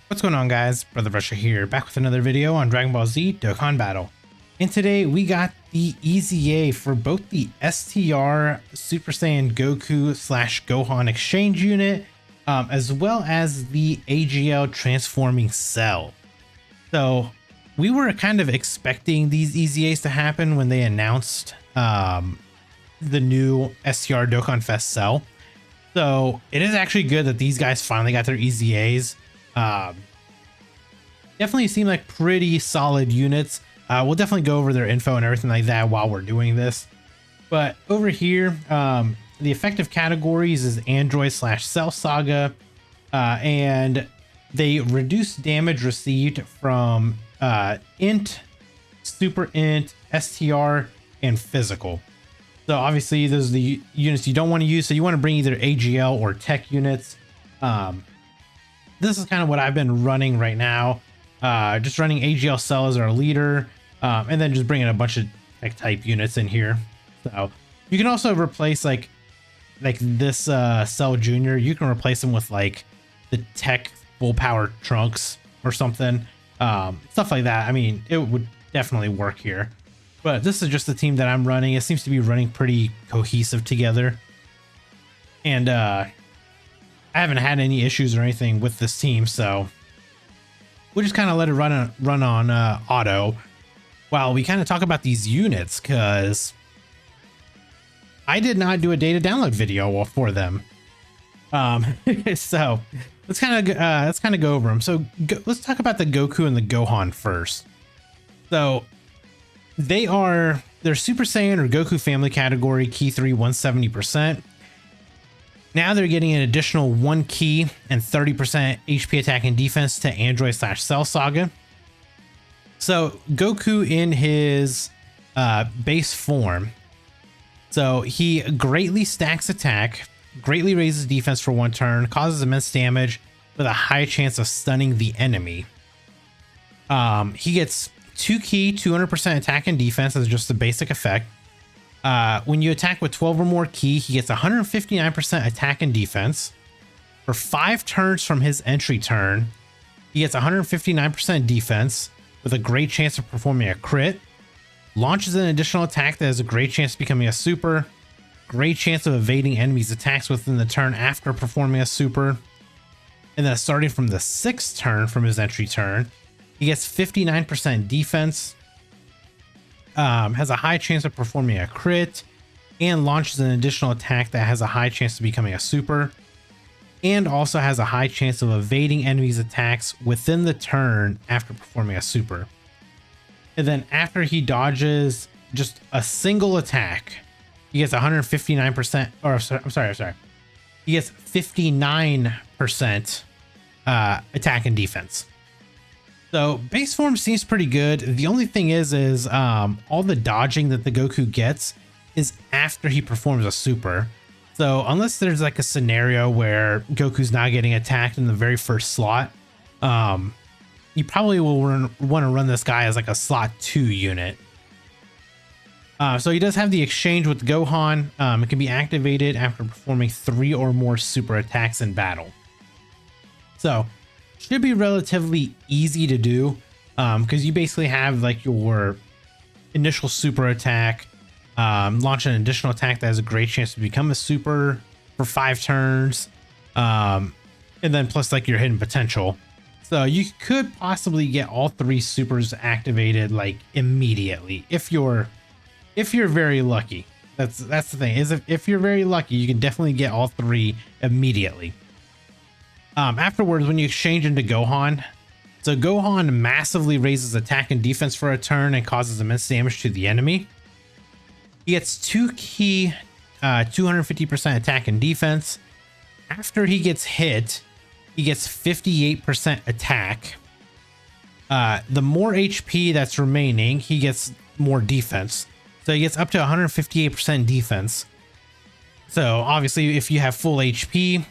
What's going on, guys? Brother Russia here, back with another video on Dragon Ball Z Dokkan Battle. And today we got the EZA for both the STR Super Saiyan Goku / Gohan exchange unit, as well as the AGL transforming cell. So we were kind of expecting these EZAs to happen when they announced the new STR Dokkan Fest cell. So it is actually good that these guys finally got their EZAs. Definitely seem like pretty solid units. We'll definitely go over their info and everything like that while we're doing this. But over here, the effective categories is Android / Cell Saga, and they reduce damage received from Int, Super Int, STR, and Physical. So obviously those are the units you don't want to use. So you want to bring either AGL or Tech units. This is kind of what I've been running right now. Just running AGL Cell as our leader, and then just bringing a bunch of Tech type units in here. So you can also replace like this Cell Junior. You can replace them with like the Tech full power Trunks or something, stuff like that. I mean, it would definitely work here. But this is just the team that I'm running. It seems to be running pretty cohesive together, and I haven't had any issues or anything with this team, so we'll just kind of let it run on auto while we kind of talk about these units, because I did not do a data download video for them. So let's kind of go over them. So let's talk about the Goku and the Gohan first. So they're Super Saiyan or Goku family category, key 3 170%. Now they're getting an additional 1 key and 30% HP attack and defense to Android / Cell Saga. So Goku in his base form, so he greatly stacks attack, greatly raises defense for 1 turn, causes immense damage with a high chance of stunning the enemy. He gets 2 key, 200% attack and defense as just the basic effect. When you attack with 12 or more key, he gets 159% attack and defense. For 5 turns from his entry turn, he gets 159% defense with a great chance of performing a crit. Launches an additional attack that has a great chance of becoming a super. Great chance of evading enemies' attacks within the turn after performing a super. And then starting from the 6th turn from his entry turn, he gets 59% defense. Has a high chance of performing a crit, and launches an additional attack that has a high chance of becoming a super, and also has a high chance of evading enemies' attacks within the turn after performing a super. And then after he dodges just a single attack, he gets 159%, or I'm sorry. He gets 59% attack and defense. So base form seems pretty good. The only thing is all the dodging that the Goku gets is after he performs a super. So unless there's like a scenario where Goku's not getting attacked in the very first slot, you probably will want to run this guy as like a slot 2 unit. So he does have the exchange with Gohan. It can be activated after performing 3 or more super attacks in battle. So should be relatively easy to do, because you basically have like your initial super attack, launch an additional attack that has a great chance to become a super for 5 turns, and then plus like your hidden potential. So you could possibly get all 3 supers activated like immediately if you're very lucky. That's the thing, is if you're very lucky, you can definitely get all 3 immediately. Afterwards, when you exchange into Gohan, so Gohan massively raises attack and defense for a turn and causes immense damage to the enemy. He gets 2 key, 250% attack and defense. After he gets hit, he gets 58% attack. The more HP that's remaining, he gets more defense. So he gets up to 158% defense. So obviously if you have full HP,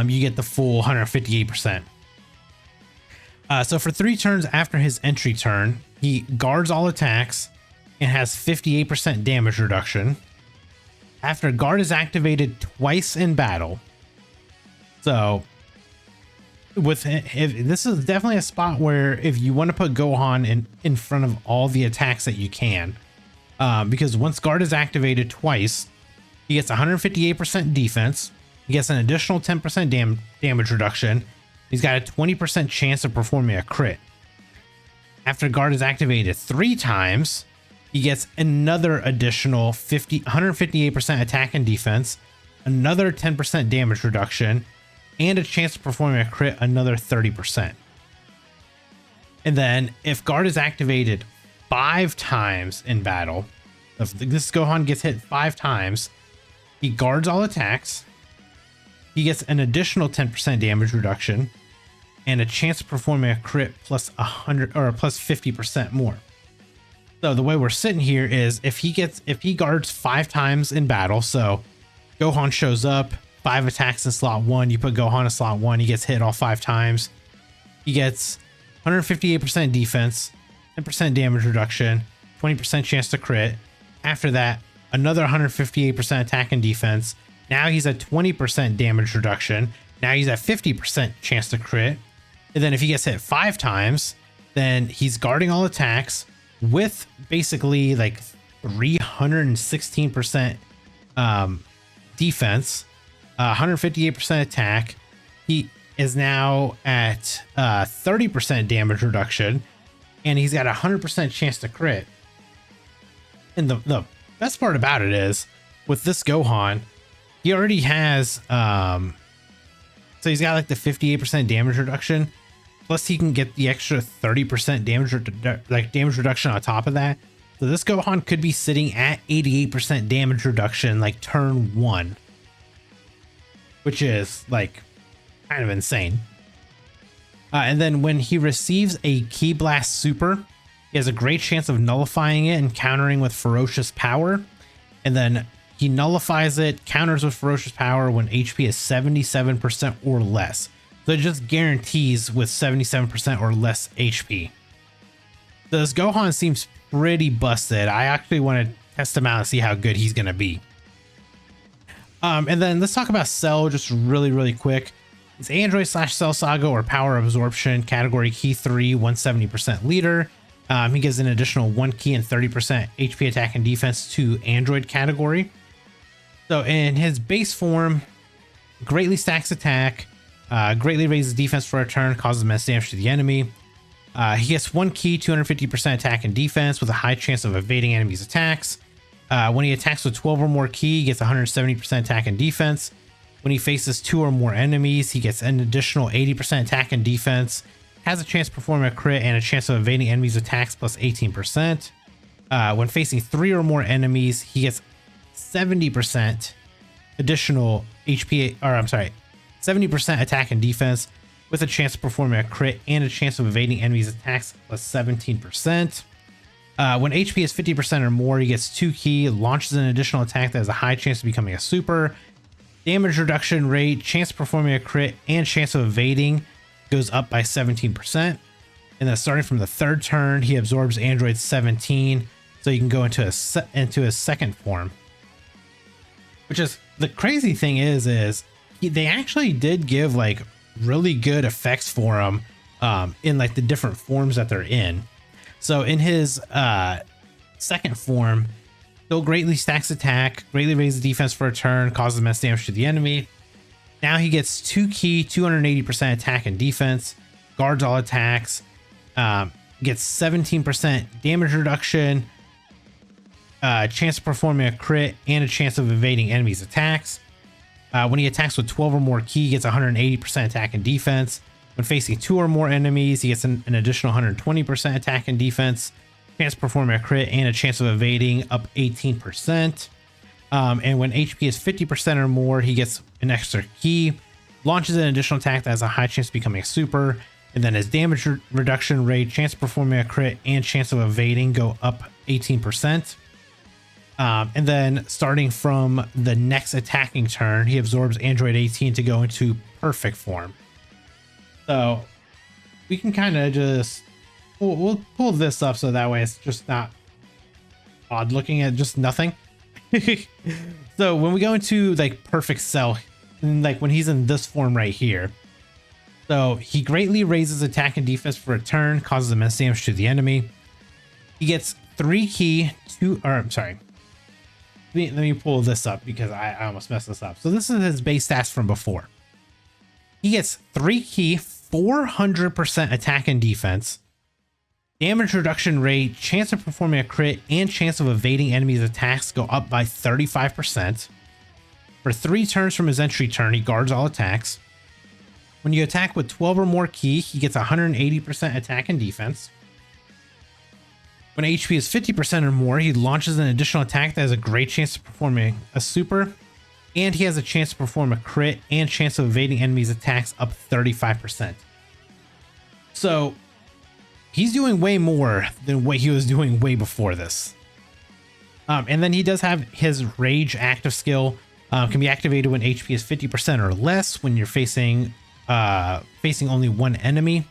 you get the full 158%. So for 3 turns after his entry turn, he guards all attacks and has 58% damage reduction. After guard is activated twice in battle. So this is definitely a spot where if you want to put Gohan in front of all the attacks that you can, because once guard is activated twice, he gets 158% defense. He gets an additional 10% damage reduction. He's got a 20% chance of performing a crit. After guard is activated 3 times, he gets another additional 158% attack and defense, another 10% damage reduction, and a chance of performing a crit, another 30%. And then if guard is activated 5 times in battle, if this Gohan gets hit 5 times, he guards all attacks. He gets an additional 10% damage reduction and a chance of performing a crit plus 100 or plus 50% more. So the way we're sitting here is if he guards 5 times in battle, so Gohan shows up, 5 attacks in slot 1, you put Gohan in slot 1, he gets hit all 5 times. He gets 158% defense, 10% damage reduction, 20% chance to crit. After that, another 158% attack and defense. Now he's at 20% damage reduction. Now he's at 50% chance to crit. And then if he gets hit 5 times, then he's guarding all attacks with basically like 316% defense, 158% attack. He is now at 30% damage reduction, and he's got a 100% chance to crit. And the best part about it is with this Gohan, he already has so he's got like the 58% damage reduction, plus he can get the extra 30% damage reduction on top of that. So this Gohan could be sitting at 88% damage reduction like turn 1, which is like kind of insane. And then when he receives a Ki Blast Super, he has a great chance of nullifying it and countering with Ferocious Power. And then he nullifies it, counters with Ferocious Power when HP is 77% or less. So it just guarantees with 77% or less HP. This Gohan seems pretty busted. I actually want to test him out and see how good he's going to be. And then let's talk about Cell just really quick. It's Android / Cell Saga or Power Absorption, category Ki 3, 170% leader. He gives an additional 1 Ki and 30% HP attack and defense to Android category. So in his base form, greatly stacks attack, greatly raises defense for a turn, causes immense damage to the enemy. He gets 1 Ki, 250% attack and defense with a high chance of evading enemies' attacks. When he attacks with 12 or more Ki, he gets 170% attack and defense. When he faces 2 or more enemies, he gets an additional 80% attack and defense, has a chance to perform a crit and a chance of evading enemies' attacks plus 18%. When facing 3 or more enemies, he gets 70% additional HP, or I'm sorry, 70% attack and defense with a chance of performing a crit and a chance of evading enemies' attacks plus 17%. When HP is 50% or more, he gets 2 Ki, launches an additional attack that has a high chance of becoming a super. Damage reduction rate, chance of performing a crit, and chance of evading goes up by 17%. And then starting from the 3rd turn, he absorbs Android 17, so you can go into his second form. Which is, the crazy thing is they actually did give like really good effects for him in like the different forms that they're in. So in his second form, still greatly stacks attack, greatly raises defense for a turn, causes immense damage to the enemy. Now he gets 2 Ki, 280% attack and defense, guards all attacks, gets 17% damage reduction, chance of performing a crit, and a chance of evading enemies' attacks. When he attacks with 12 or more Ki, he gets 180% attack and defense. When facing 2 or more enemies, he gets an additional 120% attack and defense, chance of performing a crit, and a chance of evading up 18%. And when HP is 50% or more, he gets an extra Ki, launches an additional attack that has a high chance of becoming a super, and then his damage reduction rate, chance of performing a crit, and chance of evading go up 18%. And then starting from the next attacking turn, he absorbs Android 18 to go into perfect form. So we can kind of just, we'll pull this up so that way it's just not odd looking at just nothing. So when we go into like perfect Cell, like when he's in this form right here, So he greatly raises attack and defense for a turn, causes immense damage to the enemy. He gets 3 ki, let me pull this up because I almost messed this up. So this is his base stats from before. He gets 3 ki, 400% attack and defense, damage reduction rate, chance of performing a crit, and chance of evading enemies' attacks go up by 35%. For 3 turns from his entry turn, he guards all attacks. When you attack with 12 or more ki, he gets 180% attack and defense. When HP is 50% or more, he launches an additional attack that has a great chance of performing a super, and he has a chance to perform a crit and chance of evading enemies' attacks up 35%. So he's doing way more than what he was doing way before this. And then he does have his Rage active skill, can be activated when HP is 50% or less when you're facing only one enemy.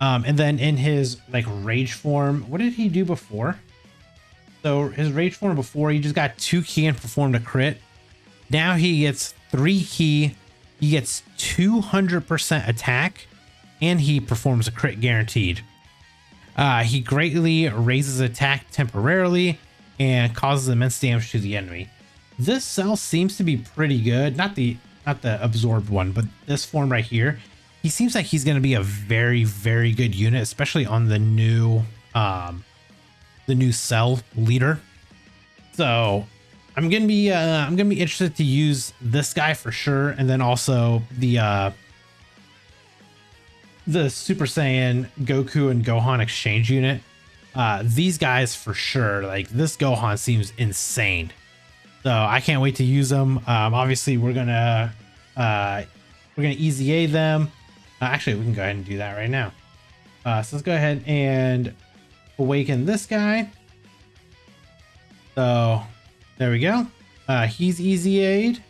And then in his like Rage form, what did he do before? So his Rage form before, he just got 2 ki and performed a crit. Now he gets 3 ki, he gets 200% attack, and he performs a crit guaranteed. He greatly raises attack temporarily and causes immense damage to the enemy. This cell seems to be pretty good. Not the absorbed one, but this form right here. He seems like he's going to be a very, very good unit, especially on the new cell leader. So I'm gonna be interested to use this guy for sure, and then also the Super Saiyan Goku and Gohan exchange unit. These guys for sure. Like this Gohan seems insane, so I can't wait to use them. Obviously we're gonna EZA them. Actually, we can go ahead and do that right now. So let's go ahead and awaken this guy. So there we go. He's EZA'd.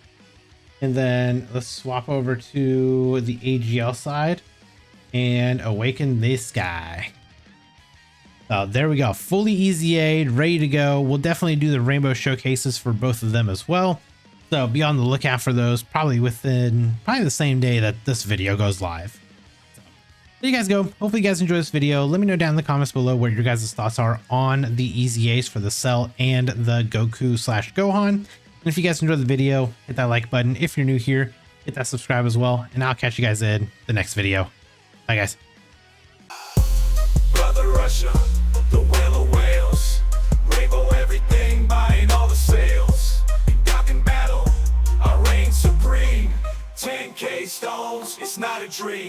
And then let's swap over to the AGL side and awaken this guy. So there we go. Fully EZA'd, ready to go. We'll definitely do the rainbow showcases for both of them as well. So be on the lookout for those probably the same day that this video goes live. So there you guys go. Hopefully you guys enjoyed this video. Let me know down in the comments below what your guys' thoughts are on the EZAs for the Cell and the Goku/Gohan. And if you guys enjoyed the video, hit that like button. If you're new here, hit that subscribe as well. And I'll catch you guys in the next video. Bye guys. Brother Russia, the whale of whales, rainbow everything, buying all the sales. In Dokkan battle, I reign supreme. 10K stones, it's not a dream.